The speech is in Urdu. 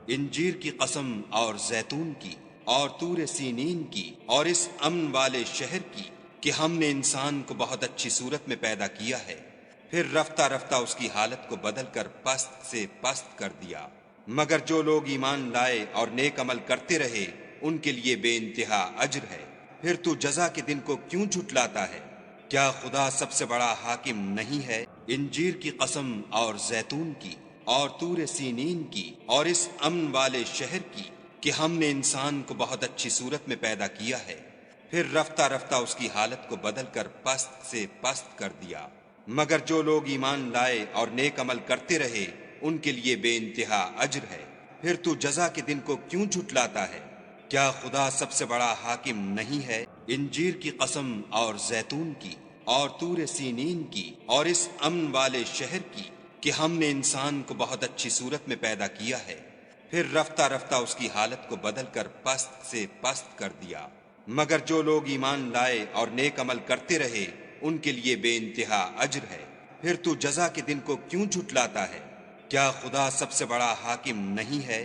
انجیر کی قسم اور زیتون کی اور طور سینین کی اور اس امن والے شہر کی کہ ہم نے انسان کو بہت اچھی صورت میں پیدا کیا ہے، پھر رفتہ رفتہ اس کی حالت کو بدل کر پست سے پست کر دیا۔ مگر جو لوگ ایمان لائے اور نیک عمل کرتے رہے ان کے لیے بے انتہا اجر ہے۔ پھر تو جزا کے دن کو کیوں جھٹلاتا ہے؟ کیا خدا سب سے بڑا حاکم نہیں ہے؟ انجیر کی قسم اور زیتون کی اور طور سینین کی اور اس امن والے شہر کی کہ ہم نے انسان کو بہت اچھی صورت میں پیدا کیا ہے، پھر رفتہ رفتہ اس کی حالت کو بدل کر پست سے پست کر دیا۔ مگر جو لوگ ایمان لائے اور نیک عمل کرتے رہے ان کے لیے بے انتہا اجر ہے۔ پھر تو جزا کے دن کو کیوں جھٹلاتا ہے؟ کیا خدا سب سے بڑا حاکم نہیں ہے؟ انجیر کی قسم اور زیتون کی اور طور سینین کی اور اس امن والے شہر کی کہ ہم نے انسان کو بہت اچھی صورت میں پیدا کیا ہے، پھر رفتہ رفتہ اس کی حالت کو بدل کر پست سے پست کر دیا۔ مگر جو لوگ ایمان لائے اور نیک عمل کرتے رہے ان کے لیے بے انتہا اجر ہے۔ پھر تو جزا کے دن کو کیوں جھٹلاتا ہے؟ کیا خدا سب سے بڑا حاکم نہیں ہے؟